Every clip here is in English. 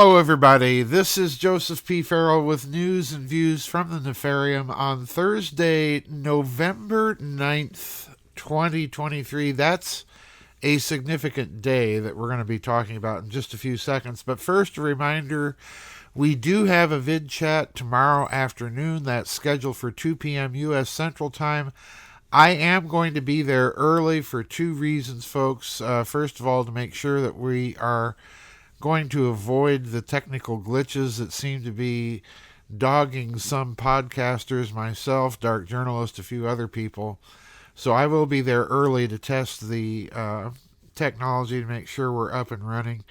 Hello, everybody. This is Joseph P. Farrell with news and views from the Nefarium on Thursday, November 9th, 2023. That's a significant day that we're going to be talking about in just a few seconds. But first, a reminder, we do have a vid chat tomorrow afternoon that's scheduled for 2 p.m. U.S. Central Time. I am going to be there early for two reasons, folks. First of all, to make sure that we are going to avoid the technical glitches that seem to be dogging some podcasters, myself, Dark Journalist, a few other people. So I will be there early to test the technology to make sure we're up and running.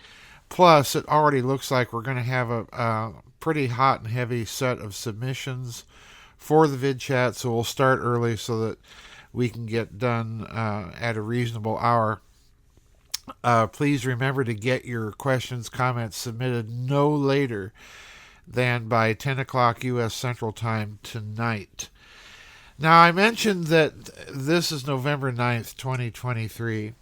Plus, it already looks like we're going to have a pretty hot and heavy set of submissions for the vid chat, so we'll start early so that we can get done at a reasonable hour. Please remember to get your questions, comments submitted no later than by 10 o'clock U.S. Central Time tonight. Now, I mentioned that this is November 9th, 2023,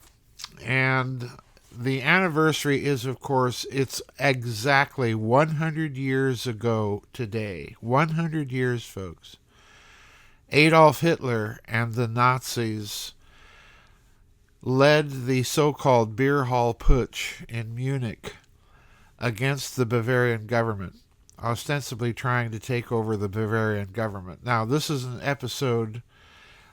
and the anniversary is, of course, it's exactly 100 years ago today. 100 years, folks. Adolf Hitler and the Nazis led the so-called Beer Hall Putsch in Munich against the Bavarian government, ostensibly trying to take over the Bavarian government. Now, this is an episode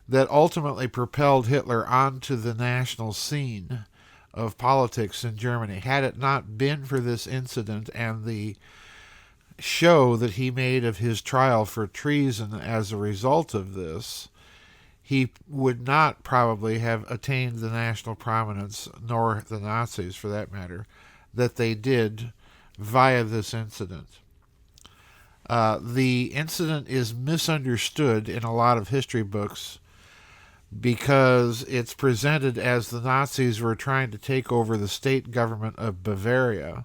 that ultimately propelled Hitler onto the national scene of politics in Germany. Had it not been for this incident and the show that he made of his trial for treason as a result of this, he would not probably have attained the national prominence, nor the Nazis for that matter, that they did via this incident. The incident is misunderstood in a lot of history books because it's presented as the Nazis were trying to take over the state government of Bavaria.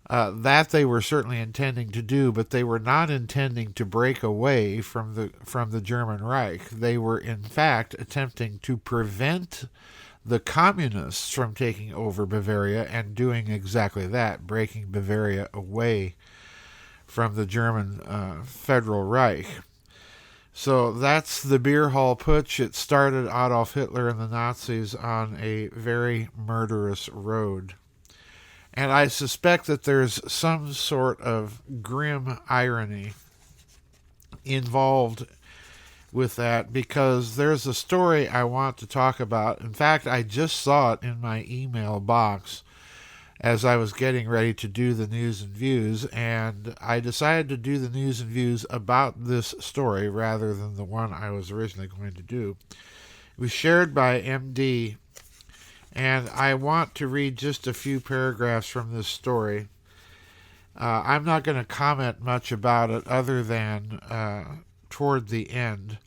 That they were certainly intending to do, but they were not intending to break away from the German Reich. They were, in fact, attempting to prevent the communists from taking over Bavaria and doing exactly that, breaking Bavaria away from the German Federal Reich. So that's the Beer Hall Putsch. It started Adolf Hitler and the Nazis on a very murderous road. And I suspect that there's some sort of grim irony involved with that, because there's a story I want to talk about. In fact, I just saw it in my email box as I was getting ready to do the news and views, and I decided to do the news and views about this story rather than the one I was originally going to do. It was shared by MD, and I want to read just a few paragraphs from this story. I'm not going to comment much about it other than toward the end.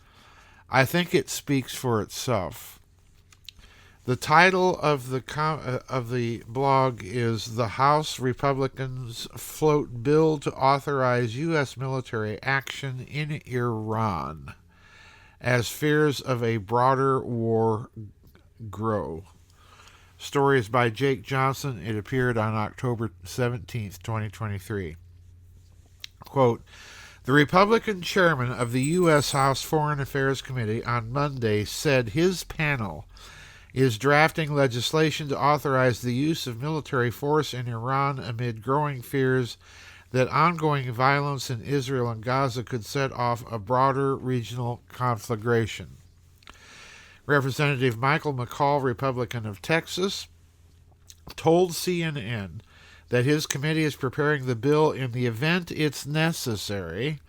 I think it speaks for itself. The title of the blog is "The House Republicans Float Bill to Authorize U.S. Military Action in Iran as Fears of a Broader War Grow." Story is by Jake Johnson. It appeared on October 17th, 2023. Quote, "The Republican chairman of the U.S. House Foreign Affairs Committee on Monday said his panel is drafting legislation to authorize the use of military force in Iran amid growing fears that ongoing violence in Israel and Gaza could set off a broader regional conflagration. Representative Michael McCall, Republican of Texas, told CNN that his committee is preparing the bill in the event it's necessary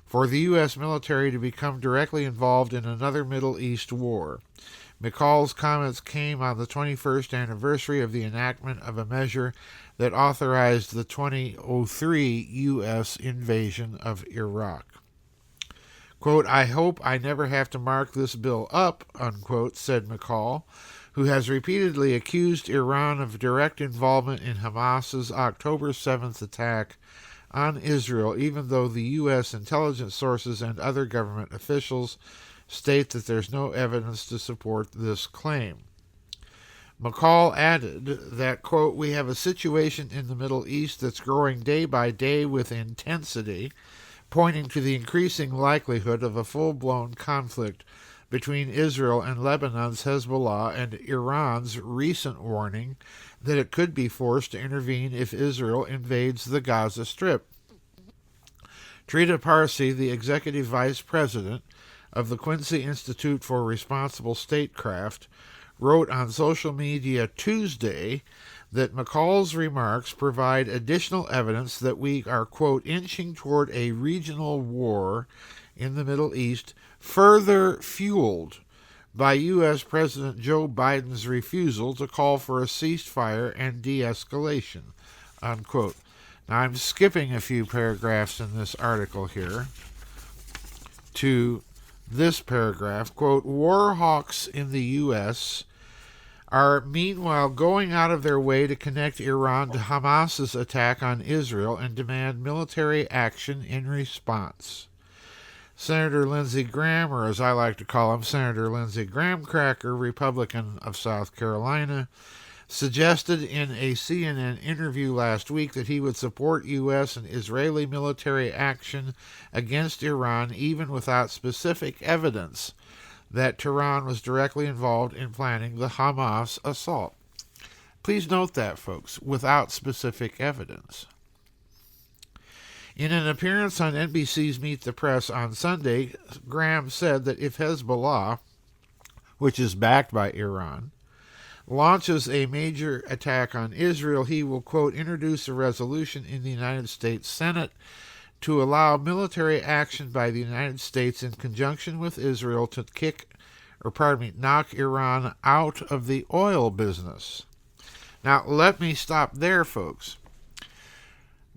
for the U.S. military to become directly involved in another Middle East war. McCall's comments came on the 21st anniversary of the enactment of a measure that authorized the 2003 U.S. invasion of Iraq. Quote, "I hope I never have to mark this bill up," unquote, said McCall, who has repeatedly accused Iran of direct involvement in Hamas's October 7th attack on Israel, even though the U.S. intelligence sources and other government officials state that there's no evidence to support this claim. McCall added that, quote, we have a situation in the Middle East that's growing day by day with intensity, pointing to the increasing likelihood of a full-blown conflict between Israel and Lebanon's Hezbollah and Iran's recent warning that it could be forced to intervene if Israel invades the Gaza Strip. Trita Parsi, the executive vice president of the Quincy Institute for Responsible Statecraft, wrote on social media Tuesday that McCall's remarks provide additional evidence that we are, quote, inching toward a regional war in the Middle East, further fueled by U.S. President Joe Biden's refusal to call for a ceasefire and de-escalation, unquote. Now, I'm skipping a few paragraphs in this article here to this paragraph, quote, war hawks in the U.S. are meanwhile going out of their way to connect Iran to Hamas's attack on Israel and demand military action in response. Senator Lindsey Graham, or as I like to call him, Senator Lindsey Graham Cracker, Republican of South Carolina, suggested in a CNN interview last week that he would support U.S. and Israeli military action against Iran even without specific evidence that Tehran was directly involved in planning the Hamas assault. Please note that, folks, without specific evidence. In an appearance on NBC's Meet the Press on Sunday, Graham said that if Hezbollah, which is backed by Iran, launches a major attack on Israel, he will, quote, introduce a resolution in the United States Senate to allow military action by the United States in conjunction with Israel to knock Iran out of the oil business. Now, let me stop there, folks.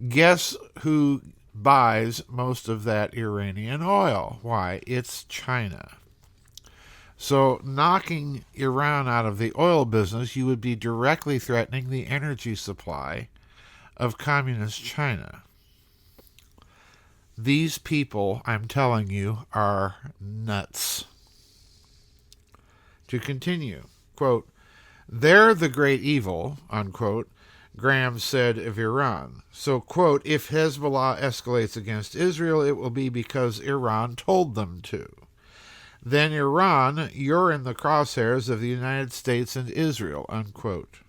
Guess who buys most of that Iranian oil? Why, it's China. So, knocking Iran out of the oil business, you would be directly threatening the energy supply of communist China. These people, I'm telling you, are nuts. To continue, quote, they're the great evil, unquote, Graham said of Iran. So, quote, if Hezbollah escalates against Israel, it will be because Iran told them to. Then Iran, you're in the crosshairs of the United States and Israel, unquote.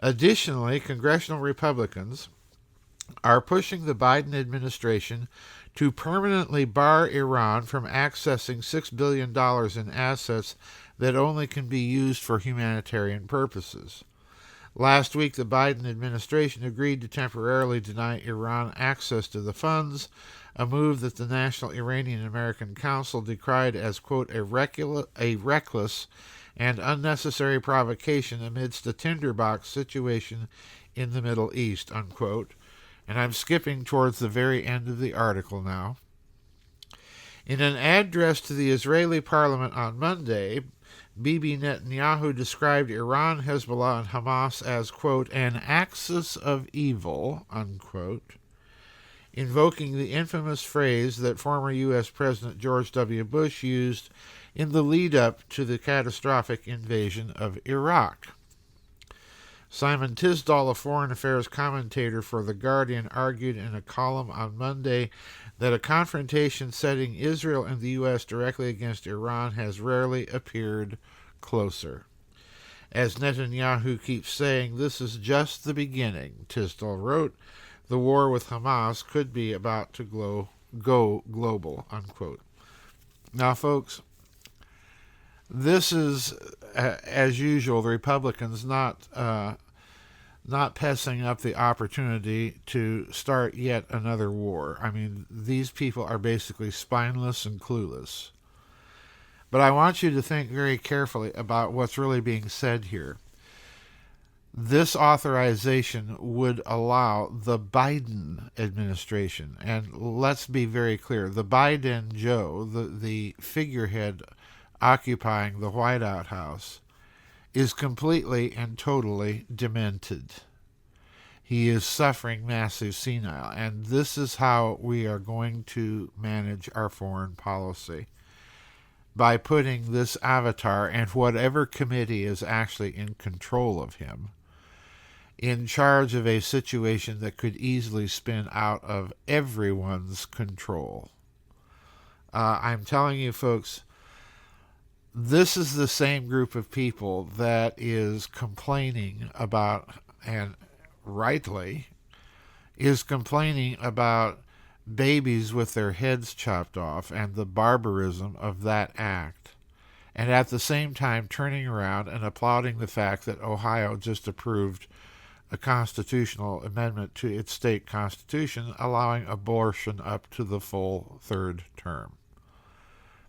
Additionally, congressional Republicans are pushing the Biden administration to permanently bar Iran from accessing $6 billion in assets that only can be used for humanitarian purposes. Last week, the Biden administration agreed to temporarily deny Iran access to the funds, a move that the National Iranian American Council decried as, quote, a reckless and unnecessary provocation amidst a tinderbox situation in the Middle East, unquote. And I'm skipping towards the very end of the article now. In an address to the Israeli parliament on Monday, Bibi Netanyahu described Iran, Hezbollah, and Hamas as, quote, an axis of evil, unquote, invoking the infamous phrase that former U.S. President George W. Bush used in the lead-up to the catastrophic invasion of Iraq. Simon Tisdall, a foreign affairs commentator for The Guardian, argued in a column on Monday that a confrontation setting Israel and the U.S. directly against Iran has rarely appeared closer. As Netanyahu keeps saying, this is just the beginning, Tisdall wrote. The war with Hamas could be about to go global, unquote. Now, folks, this is, as usual, the Republicans not passing up the opportunity to start yet another war. I mean, these people are basically spineless and clueless. But I want you to think very carefully about what's really being said here. This authorization would allow the Biden administration, and let's be very clear, the Biden Joe, the figurehead occupying the White House, is completely and totally demented. He is suffering massive senile, and this is how we are going to manage our foreign policy. by putting this avatar and whatever committee is actually in control of him in charge of a situation that could easily spin out of everyone's control. I'm telling you, folks, this is the same group of people that is complaining about, and rightly, is complaining about babies with their heads chopped off and the barbarism of that act, and at the same time turning around and applauding the fact that Ohio just approved a constitutional amendment to its state constitution allowing abortion up to the full third term.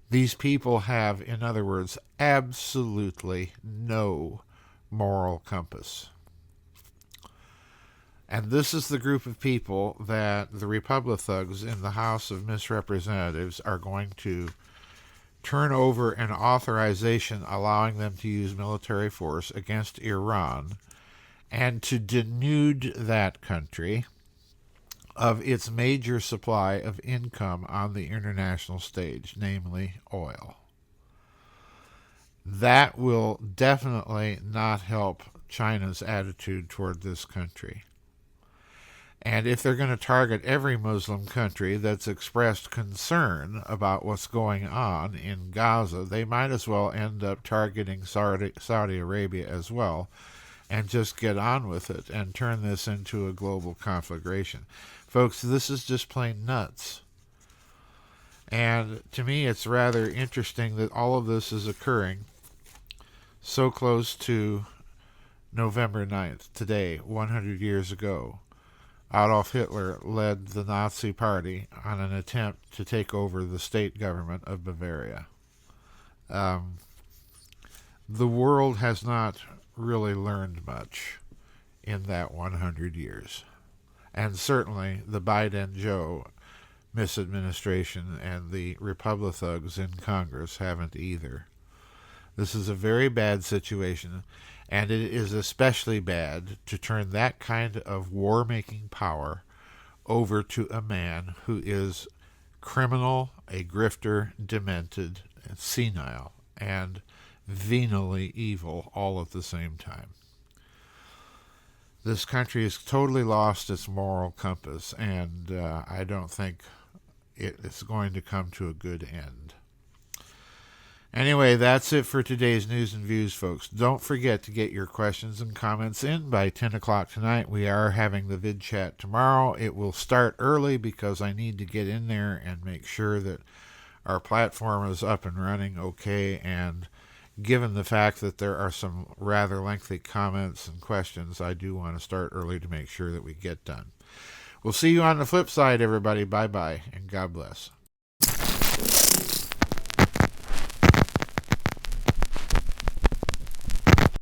These people have, in other words, absolutely no moral compass. And this is the group of people that the Republithugs in the House of Representatives are going to turn over an authorization allowing them to use military force against Iran and to denude that country of its major supply of income on the international stage, namely oil. That will definitely not help China's attitude toward this country. And if they're going to target every Muslim country that's expressed concern about what's going on in Gaza, they might as well end up targeting Saudi Arabia as well, and just get on with it and turn this into a global conflagration. Folks, this is just plain nuts. And to me, it's rather interesting that all of this is occurring so close to November 9th, today, 100 years ago. Adolf Hitler led the Nazi Party on an attempt to take over the state government of Bavaria. The world has not really learned much in that 100 years. And certainly the Biden-Joe misadministration and the Republithugs in Congress haven't either. This is a very bad situation, and it is especially bad to turn that kind of war-making power over to a man who is criminal, a grifter, demented, and senile, and venally evil all at the same time. This country has totally lost its moral compass, and I don't think it's going to come to a good end. Anyway, that's it for today's news and views, folks. Don't forget to get your questions and comments in by 10 o'clock tonight. We are having the vid chat tomorrow. It will start early because I need to get in there and make sure that our platform is up and running okay, and given the fact that there are some rather lengthy comments and questions, I do want to start early to make sure that we get done. We'll see you on the flip side, everybody. Bye-bye, and God bless.